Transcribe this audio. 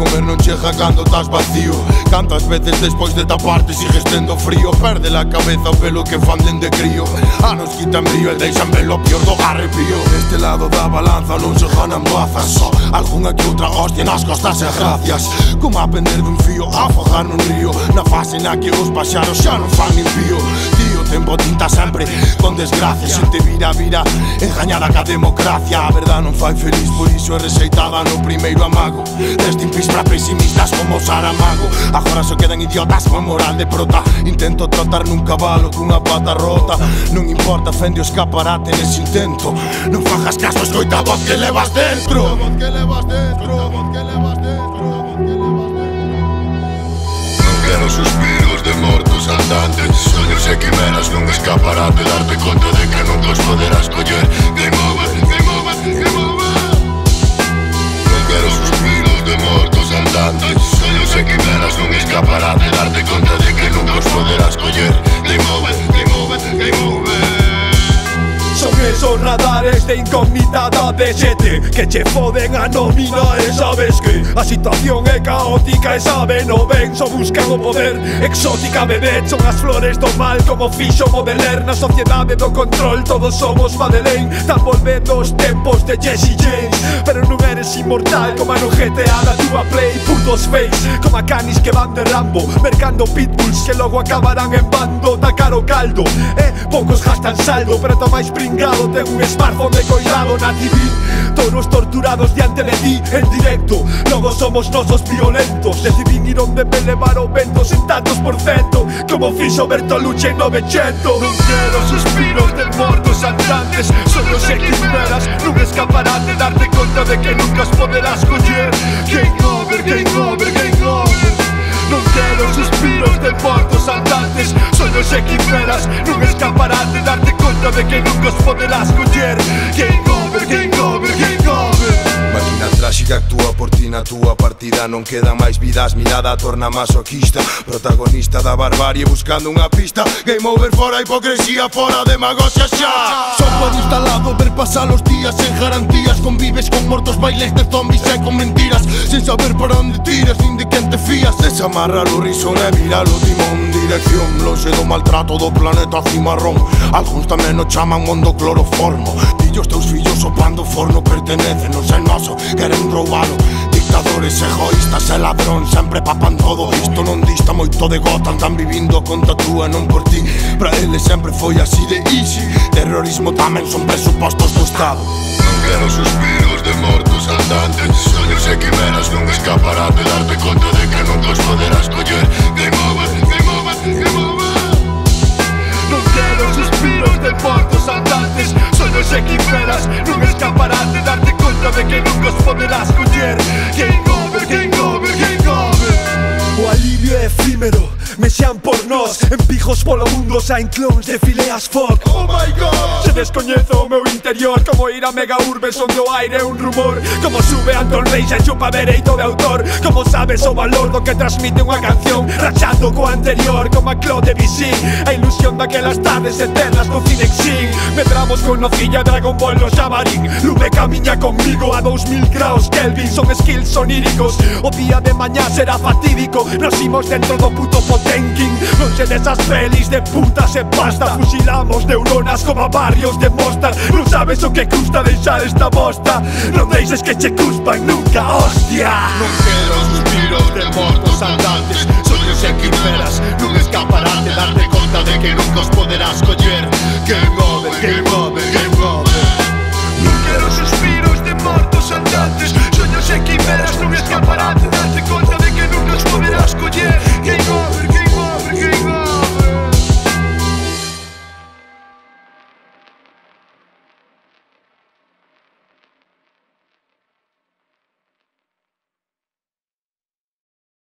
comer non chega cando estás vacío. Cantas veces despois de taparte sigues tendo frío. Perde la cabeza pelo que fan dende crío. Anos quitan brío e deixan ver o pior do arrepío. Neste lado da balanza non se ganan bazas, só algunha que outra hostia nas costas e gracias. Como a pender dun fío, a afogar nun río. Na fase na que os paxaros xa non fan nin pío. Tío, tempo tinta sempre con desgracia. Xente vira, engañada ca democracia. A verdad non fai feliz, por iso é rexeitada no primeiro amago. Desde impis pra pesimistas como Saramago. Agora só quedan idiotas con moral de prota. Intento trotar nun cabalo cunha pata rota. Non importa, fende o escaparate nese intento. Non fajas caso, escoita a voz que levas dentro. Non quero suspiros de mortos andantes, soños e quimeras nun escaparate. Darte conta de que nunca os poderás coller. Game over, game over, game over. Non quero suspiros de mortos andantes, soños e quimeras nun escaparate. Darte conta de que nunca os poderás coller. Game over, game over, game over. Son esos radares de incógnita da D7 que che foden a nómina e sabes que a situación é caótica e sabe no ben. Só buscan o poder, exótica bebé. Son as flores do mal como fixo Baudelaire. Na sociedade do control todos somos Madeleine. Están volvendo os tempos de Jesse James, pero non eres inmortal como no GTA da túa play. Putos fakes como a canis que van de Rambo, mercando pitbulls que logo acabarán en bando. Da caro caldo poucos gastan saldo, pero to máis pringado ten un smartphone de coidado na TV. Toros torturados diante de ti en directo, logo somos nosos violentos. Decidín ir onde me levar o vento sen tantos por cento, como fixo Bertolucci en 900. Non quero suspiros de mortos andantes, soños e quimeras nun escaparate. Darte conta de que nunca os poderás coller. Game over, game over, game over. Non quero suspiros de mortos andantes, soños e quimeras nun escaparate. Darte conta de que nunca os poderás coller. Game over, game over, game over. Máquina tráxica actúa por ti na túa partida. Non quedan máis vidas, mirada torna masoquista. Protagonista da barbarie buscando unha pista. Game over, fora hipocresía, fora demagogia xa. Só pode instalado ver pasar os días sen garantías. Convives con mortos, bailes de zombies e con mentiras, sen saber por onde tiras nin de quen te fías. Desamarrar o riso e virar o timón. Dirección lonxe do maltrato do planeta cimarrón. Algúns tamén o chaman mundo cloroformo. Dillos teus fillos sopando forno pertenecen, non sei noso, queren roubalo. Dictadores, egoístas e ladrón, sempre papan todo. Isto non dista moito de Gotham, tan vivindo con tatúa non por ti. Pra eles sempre foi así de easy. Terrorismo tamén son presupostos do Estado. Non quero suspiros de mortos andantes, soños e quimeras nun escaparate. Darte conta de que nunca os poderás coller. Game over, game over, game over. Non quero suspiros de mortos andantes, soños e quimeras nun escaparate. Darte conta de que nunca os poderás coller. Game over, game over, game over. O alivio é efímero, mexan por nós. En pijos polo mundo saen clones de fileas fuck. Oh my god. Se descoñezo o meu interior, como ir a mega urbes onde o aire é un rumor. Como sube Anton Reis e chupa dereito de autor. Como sabes o valor do que transmite unha canción, rachando co anterior como a Claude Debussy. A ilusión daquelas tardes eternas no Cinexin. Medramos con nocilla Dragon Ball no Xamarín. Lume camiña conmigo a 2000 graus Kelvin. Son skills oníricos, o día de mañá será fatídico. Nos imos dentro do puto Potenkin. Non se desas pelis de putas e pasta. Fusilamos neuronas como a barrios de Mostar. Non sabes o que custa deixar esta bosta. Non deixes que che cuspan nunca, hostia. Non quero suspiros de mortos andantes, soños e quimeras nun escaparate. Darte conta de que nunca os poderás coller. Game over, game over.